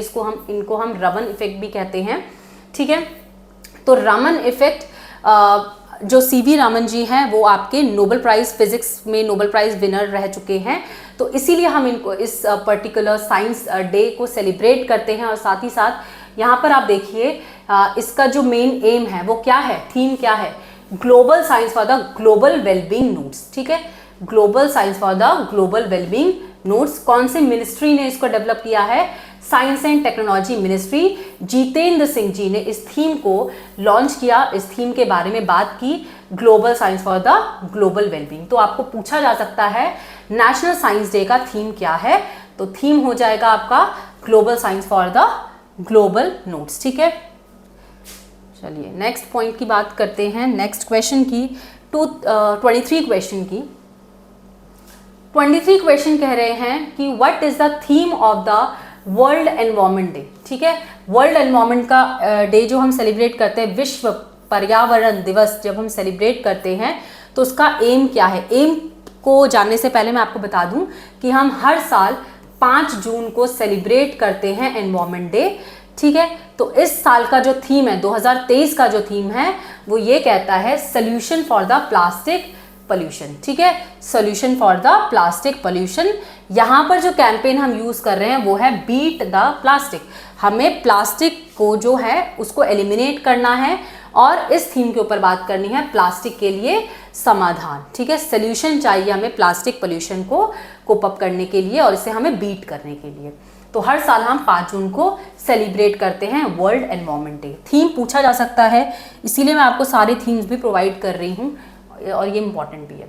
इनको हम रमन इफेक्ट भी कहते हैं, ठीक है। तो रमन इफेक्ट जो CV रमन जी हैं वो आपके नोबेल प्राइज फिजिक्स में नोबेल प्राइज विनर रह चुके हैं, तो इसीलिए हम इनको इस पर्टिकुलर साइंस डे को सेलिब्रेट करते हैं। और साथ ही साथ यहाँ पर आप देखिए इसका जो मेन एम है वो क्या है, थीम क्या है, global science for the global wellbeing notes, ठीक है, global science for the global wellbeing notes. कौन सी मिनिस्ट्री ने इसको डेवलप किया है? Science and technology ministry. Jitendra Singh ji ने इस थीम को लॉन्च किया, इस थीम के बारे में बात की, global science for the global wellbeing. तो आपको पूछा जा सकता है नेशनल साइंस डे का थीम क्या है, तो थीम हो जाएगा आपका global science for the global notes, ठीक है। चलिए नेक्स्ट पॉइंट की बात करते हैं, नेक्स्ट क्वेश्चन की, 23 क्वेश्चन की। 23 क्वेश्चन कह रहे हैं कि what is the theme of the world environment day, ठीक है। वर्ल्ड एनवायरनमेंट का डे जो हम सेलिब्रेट करते हैं, विश्व पर्यावरण दिवस जब हम सेलिब्रेट करते हैं तो उसका एम क्या है? एम को जानने से पहले मैं आपको बता दूं कि हम हर साल 5 जून को सेलिब्रेट करते हैं एनवायरनमेंट डे, ठीक है। तो इस साल का जो थीम है, 2023 का जो थीम है, वो ये कहता है solution for the plastic pollution, ठीक है, solution for the plastic pollution. यहाँ पर जो कैंपेन हम यूज कर रहे हैं वो है बीट द प्लास्टिक। हमें प्लास्टिक को जो है उसको एलिमिनेट करना है और इस थीम के ऊपर बात करनी है प्लास्टिक के लिए समाधान, ठीक है। सोल्यूशन चाहिए हमें प्लास्टिक पोल्यूशन को कोप अप करने के लिए और इसे हमें बीट करने के लिए। तो हर साल हम 5 जून को सेलिब्रेट करते हैं वर्ल्ड एनवायरनमेंट डे। थीम पूछा जा सकता है, इसीलिए मैं आपको सारे थीम्स भी प्रोवाइड कर रही हूँ और ये इंपॉर्टेंट भी है।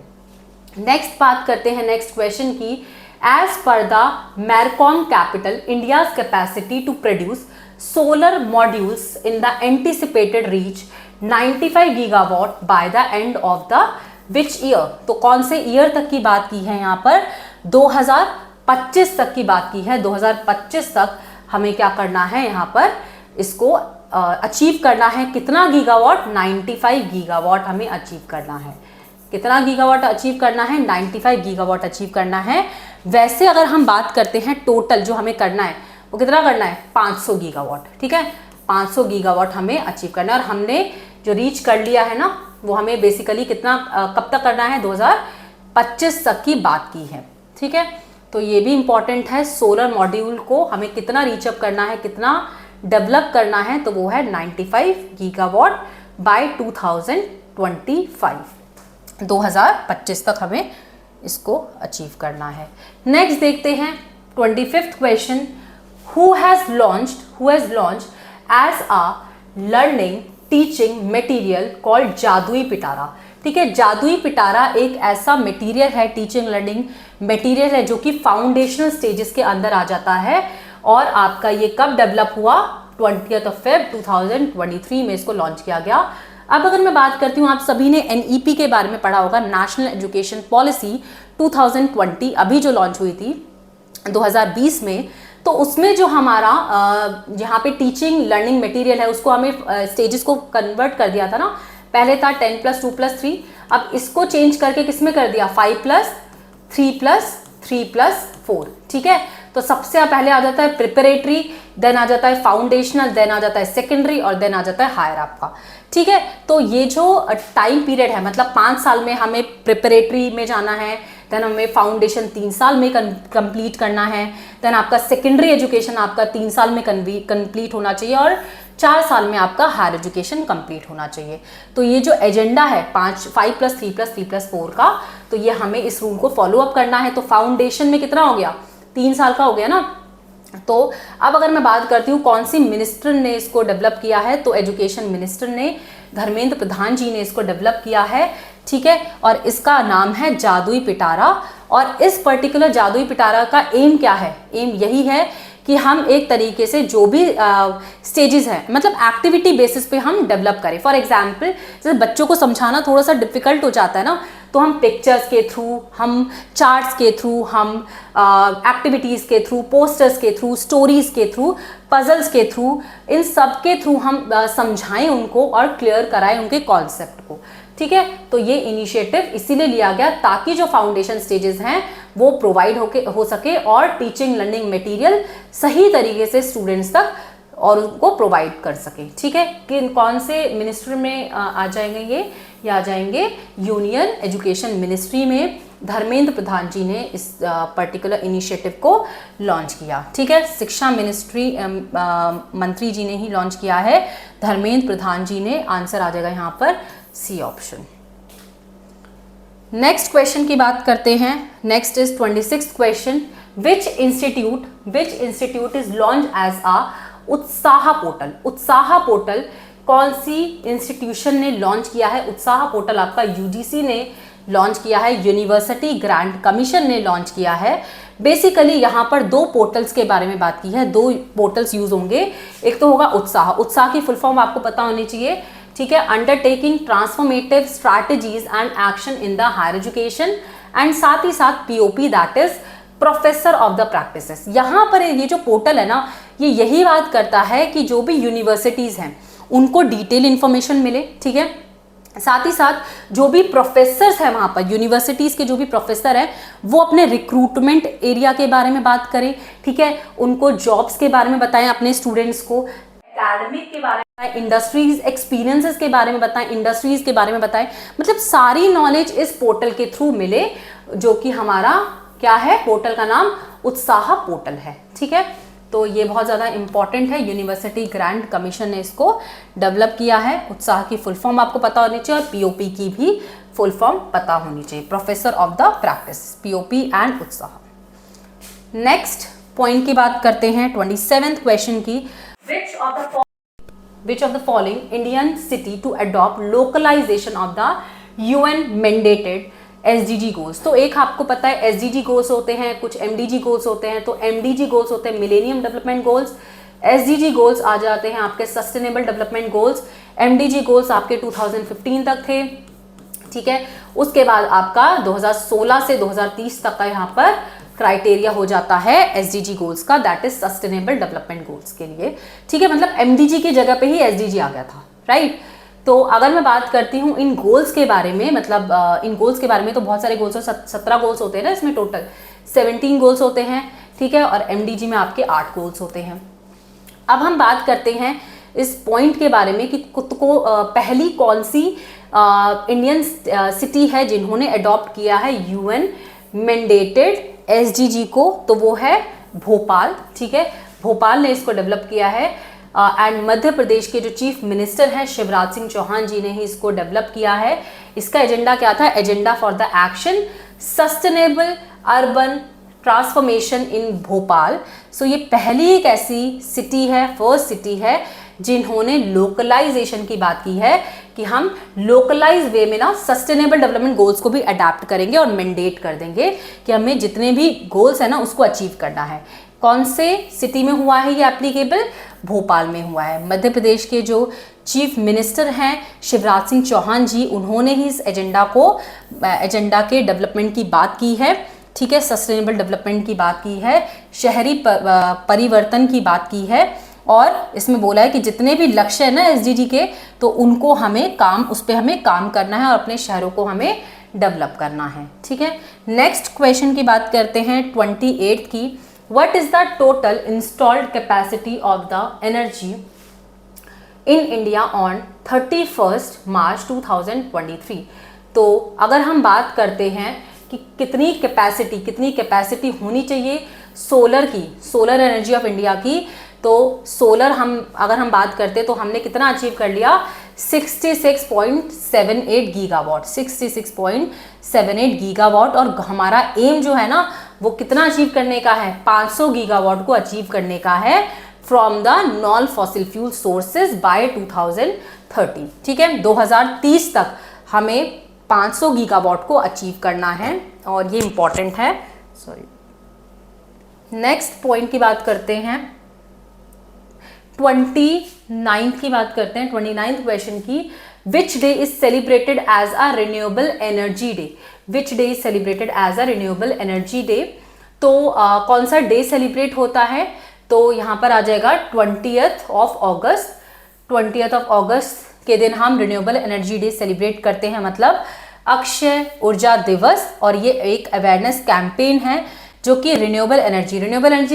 नेक्स्ट बात करते हैं नेक्स्ट क्वेश्चन की। As per the Mercom Capital, India's capacity to produce solar modules in the anticipated reach 95 gigawatt by the end of the which year. तो कौन से ईयर तक की बात की है यहाँ पर? 2025 तक की बात की है। 2025 तक हमें क्या करना है यहाँ पर? इसको अचीव करना है। कितना गीगावाट? 95 गीगावाट हमें अचीव करना है। कितना गीगावाट अचीव करना है? 95 गीगावाट अचीव करना है। वैसे अगर हम बात करते हैं टोटल जो हमें करना है वो कितना करना है? 500 गीगावाट, ठीक है। 500 गीगावाट हमें अचीव करना है और हमने जो रीच कर लिया है ना, वो हमें बेसिकली कितना कब तक करना है? 2025 तक की बात की है, ठीक है। तो ये भी इंपॉर्टेंट है, सोलर मॉड्यूल को हमें कितना रीचअप करना है, कितना डेवलप करना है, तो वो है 95 गीगावाट बाय 2025। 2025 तक हमें इसको अचीव करना है। नेक्स्ट देखते हैं 25th question. Who has launched as a learning teaching material called Jadui Pitara, ठीक है। जादुई पिटारा एक ऐसा मटेरियल है, टीचिंग लर्निंग मटेरियल है जो कि फाउंडेशनल स्टेजेस के अंदर आ जाता है और आपका ये कब डेवलप हुआ? 20th of Feb 2023 में इसको लॉन्च किया गया। अब अगर मैं बात करती हूँ, आप सभी ने NEP के बारे में पढ़ा होगा, नेशनल एजुकेशन पॉलिसी 2020, अभी जो लॉन्च हुई थी 2020 में। तो उसमें जो हमारा यहाँ पे टीचिंग लर्निंग मटेरियल है उसको हमें स्टेजेस को कन्वर्ट कर दिया था ना। पहले था 10+2+3, अब इसको चेंज करके किस में कर दिया? 5+3+3+4, ठीक है। तो सबसे पहले आ जाता है प्रिपरेटरी, देन आ जाता है फाउंडेशनल, देन आ जाता है सेकेंडरी और देन आ जाता है हायर आपका, ठीक है। तो ये जो टाइम पीरियड है, मतलब 5 साल में हमें प्रिपरेटरी में जाना है, देन हमें फाउंडेशन 3 साल में कंप्लीट करना है, देन आपका सेकेंडरी एजुकेशन आपका 3 साल में कंप्लीट होना चाहिए और 4 साल में आपका हायर एजुकेशन कंप्लीट होना चाहिए। तो ये जो एजेंडा है 5+3+3+4 का, तो ये हमें इस रूल को फॉलो अप करना है। तो फाउंडेशन में कितना हो गया? 3 साल का हो गया ना। तो अब अगर मैं बात करती हूँ कौन सी मिनिस्टर ने इसको डेवलप किया है, तो एजुकेशन मिनिस्टर ने, धर्मेंद्र प्रधान जी ने इसको डेवलप किया है, ठीक है। और इसका नाम है जादुई पिटारा। और इस पर्टिकुलर जादुई पिटारा का एम क्या है? एम यही है कि हम एक तरीके से जो भी स्टेजेस हैं, मतलब एक्टिविटी बेसिस पे हम डेवलप करें। फॉर एग्जांपल, जैसे बच्चों को समझाना थोड़ा सा डिफिकल्ट हो जाता है ना, तो हम पिक्चर्स के थ्रू, हम चार्ट्स के थ्रू, हम एक्टिविटीज़ के थ्रू, पोस्टर्स के थ्रू, स्टोरीज के थ्रू, पजल्स के थ्रू, इन सब के थ्रू हम समझाएं उनको और क्लियर कराएं उनके कॉन्सेप्ट को, ठीक है। तो ये इनिशिएटिव इसीलिए लिया गया ताकि जो फाउंडेशन स्टेजेस हैं वो प्रोवाइड हो सके और टीचिंग लर्निंग मटेरियल सही तरीके से स्टूडेंट्स तक और उनको प्रोवाइड कर सके, ठीक है। कि कौन से मिनिस्ट्री में आ जाएंगे ये आ जाएंगे यूनियन एजुकेशन मिनिस्ट्री में। धर्मेंद्र प्रधान जी ने इस पर्टिकुलर इनिशिएटिव को लॉन्च किया, ठीक है। शिक्षा मिनिस्ट्री मंत्री जी ने ही लॉन्च किया है, धर्मेंद्र प्रधान जी ने। आंसर आ जाएगा यहाँ पर सी ऑप्शन। नेक्स्ट क्वेश्चन की बात करते हैं। Next is 26th question. Which institute is launch as a UTSAH portal. उत्साह पोर्टल कौन सी इंस्टीट्यूशन ने लॉन्च किया है? उत्साह पोर्टल आपका यूजीसी ने लॉन्च किया है, यूनिवर्सिटी ग्रांट कमीशन ने लॉन्च किया है। बेसिकली यहाँ पर दो पोर्टल्स के बारे में बात की है, दो पोर्टल्स यूज होंगे। एक तो होगा उत्साह। उत्साह की फुल फॉर्म आपको पता होनी चाहिए, ठीक है। Undertaking transformative strategies and action in the higher education, and साथ ही साथ POP that is professor of the practices. यहाँ पर ये जो पोर्टल है ना, ये यही बात करता है कि जो भी यूनिवर्सिटीज हैं उनको डिटेल इंफॉर्मेशन मिले, ठीक है। साथ ही साथ जो भी प्रोफेसर्स हैं वहाँ पर, यूनिवर्सिटीज़ के जो भी प्रोफेसर हैं, वो अपने रिक्रूटमेंट एरिया के बारे में बात करें, ठीक है। उनको जॉब्स के बारे में बताएं अपने स्टूडेंट्स को, एकेडमिक के बारे में बताएं, इंडस्ट्रीज एक्सपीरियंसेस के बारे में बताएं, इंडस्ट्रीज के बारे में बताएं। मतलब सारी नॉलेज इस पोर्टल के थ्रू मिले, जो कि हमारा क्या है, पोर्टल का नाम उत्साह पोर्टल है, ठीक है। तो ये बहुत ज़्यादा इंपॉर्टेंट है। यूनिवर्सिटी ग्रांट कमीशन ने इसको डेवलप किया है। उत्साह की फुल फॉर्म आपको पता होनी चाहिए और पीओपी की भी फुल फॉर्म पता होनी चाहिए, professor of the practice, POP and UTSAH. Next point की बात करते हैं 27th क्वेश्चन की। Which of the following Indian city to adopt localisation of the UN mandated SDG goals. तो एक आपको पता है SDG गोल्स होते हैं, कुछ MDG गोल्स होते हैं। तो MDG गोल्स होते हैं millennium development goals, SDG goals आ जाते हैं आपके sustainable development goals. MDG goals आपके 2015 तक थे, ठीक है। उसके बाद आपका 2016 से 2030 तक का यहाँ पर क्राइटेरिया हो जाता है SDG गोल्स का, that is sustainable development goals के लिए, ठीक है। मतलब MDG की जगह पे ही SDG आ गया था, राइट। तो अगर मैं बात करती हूँ इन गोल्स के बारे में, मतलब इन गोल्स के बारे में, तो बहुत सारे गोल्स, 17 गोल्स होते हैं ना इसमें, टोटल 17 गोल्स होते हैं, ठीक है। और MDG में आपके 8 गोल्स होते हैं। अब हम बात करते हैं इस पॉइंट के बारे में कि खुद को पहली कौन सी इंडियन सिटी है जिन्होंने अडॉप्ट किया है UN मैंडेटेड SDG को, तो वो है भोपाल, ठीक है। भोपाल ने इसको डेवलप किया है एंड मध्य प्रदेश के जो चीफ मिनिस्टर हैं शिवराज सिंह चौहान जी ने ही इसको डेवलप किया है। इसका एजेंडा क्या था? Agenda for the action sustainable urban transformation in Bhopal. So ये पहली एक ऐसी सिटी है, फर्स्ट सिटी है जिन्होंने लोकलाइजेशन की बात की है कि हम लोकलाइज वे में ना सस्टेनेबल डेवलपमेंट गोल्स को भी अडैप्ट करेंगे और मैंडेट कर देंगे कि हमें जितने भी गोल्स है ना उसको अचीव करना है। कौन से सिटी में हुआ है ये एप्लीकेबल? भोपाल में हुआ है। मध्य प्रदेश के जो चीफ मिनिस्टर हैं शिवराज सिंह चौहान जी, उन्होंने ही इस एजेंडा के डेवलपमेंट की बात की है, ठीक है। सस्टेनेबल डेवलपमेंट की बात की है, शहरी परिवर्तन की बात की है, और इसमें बोला है कि जितने भी लक्ष्य है ना SDG के, तो उनको हमें उस पर हमें काम करना है और अपने शहरों को हमें डेवलप करना है, ठीक है। नेक्स्ट क्वेश्चन की बात करते हैं 28th की। What is the total installed capacity of the energy in India on 31st March 2023? तो अगर हम बात करते हैं कि कितनी कैपेसिटी होनी चाहिए सोलर एनर्जी ऑफ इंडिया की, तो सोलर अगर हम बात करते हैं तो हमने कितना अचीव कर लिया? 66.78 गीगावाट, 66.78 गीगावाट। और हमारा एम जो है ना वो कितना अचीव करने का है? 500 गीगावाट को अचीव करने का है from the non fossil fuel sources by 2030, ठीक है। 2030 तक हमें 500 गीगावाट को अचीव करना है और ये इंपॉर्टेंट है। नेक्स्ट पॉइंट की बात करते हैं 29th की बात करते हैं 29th क्वेश्चन की। Which day is celebrated as a renewable energy day? Which day is celebrated as a renewable energy day? तो कौन सा डे सेलिब्रेट होता है? तो यहाँ पर आ जाएगा 20th of August. 20th of अगस्त के दिन हम रिन्यूएबल एनर्जी डे सेलिब्रेट करते हैं, मतलब अक्षय ऊर्जा दिवस। और ये एक अवेयरनेस कैंपेन है जो कि रिन्यूएबल एनर्जी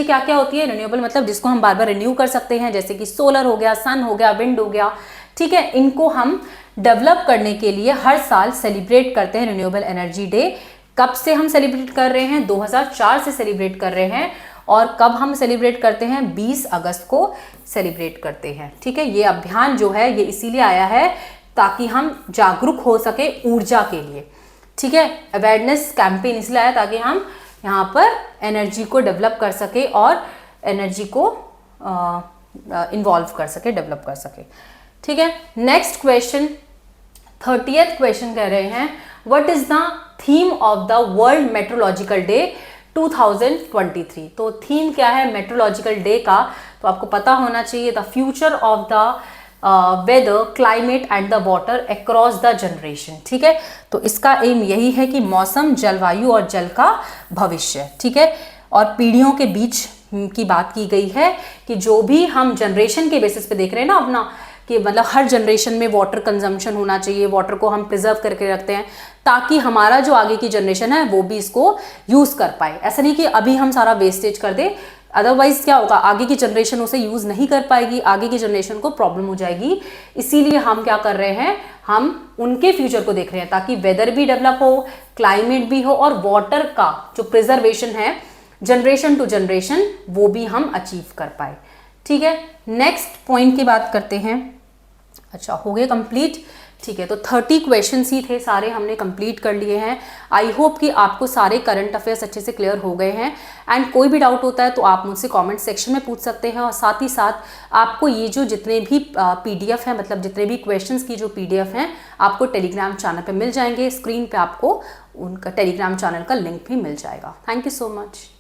क्या क्या होती है? रिन्यूएबल मतलब जिसको हम बार बार रिन्यू कर सकते हैं, जैसे कि सोलर हो गया, सन हो गया, विंड हो गया, ठीक है। इनको हम डेवलप करने के लिए हर साल सेलिब्रेट करते हैं रिन्यूएबल एनर्जी डे। कब से हम सेलिब्रेट कर रहे हैं? 2004 से सेलिब्रेट कर रहे हैं। और कब हम सेलिब्रेट करते हैं? 20 अगस्त को सेलिब्रेट करते हैं, ठीक है। ये अभियान जो है ये इसीलिए आया है ताकि हम जागरूक हो सके ऊर्जा के लिए। ठीक है, अवेयरनेस कैंपेन इसलिए आया ताकि हम यहाँ पर एनर्जी को डेवलप कर सके और एनर्जी को इन्वॉल्व कर सके, डेवलप कर सके। ठीक है, नेक्स्ट क्वेश्चन 30th क्वेश्चन कह रहे हैं what is the theme of the world metrological day 2023। तो थीम क्या है मेट्रोलॉजिकल डे का, तो आपको पता होना चाहिए the future of the weather, climate and the water across the generation. ठीक है, तो इसका एम यही है कि मौसम, जलवायु और जल का भविष्य। ठीक है, और पीढ़ियों के बीच की बात की गई है कि जो भी हम जनरेशन के बेसिस पे देख रहे हैं ना अपना, कि मतलब हर जनरेशन में वाटर कंजम्पशन होना चाहिए, वाटर को हम प्रिजर्व करके रखते हैं ताकि हमारा जो आगे की जनरेशन है वो भी इसको यूज कर पाए। ऐसा नहीं कि अभी हम सारा वेस्टेज कर दें, अदरवाइज क्या होगा, आगे की जनरेशन उसे यूज नहीं कर पाएगी, आगे की जनरेशन को प्रॉब्लम हो जाएगी। इसीलिए हम क्या कर रहे हैं, हम उनके फ्यूचर को देख रहे हैं ताकि वेदर भी डेवलप हो, क्लाइमेट भी हो और वाटर का जो प्रिजर्वेशन है जनरेशन टू जनरेशन वो भी हम अचीव कर पाए। ठीक है, नेक्स्ट पॉइंट की बात करते हैं। अच्छा, हो गए कंप्लीट। ठीक है, तो 30 क्वेश्चंस ही थे, सारे हमने कंप्लीट कर लिए हैं। आई होप कि आपको सारे करंट अफेयर्स अच्छे से क्लियर हो गए हैं। एंड कोई भी डाउट होता है तो आप मुझसे कमेंट सेक्शन में पूछ सकते हैं। और साथ ही साथ आपको ये जो जितने भी PDF हैं, मतलब जितने भी क्वेश्चंस की जो PDF हैं, आपको टेलीग्राम चैनल पर मिल जाएंगे। स्क्रीन पर आपको उनका टेलीग्राम चैनल का लिंक भी मिल जाएगा। Thank you so much.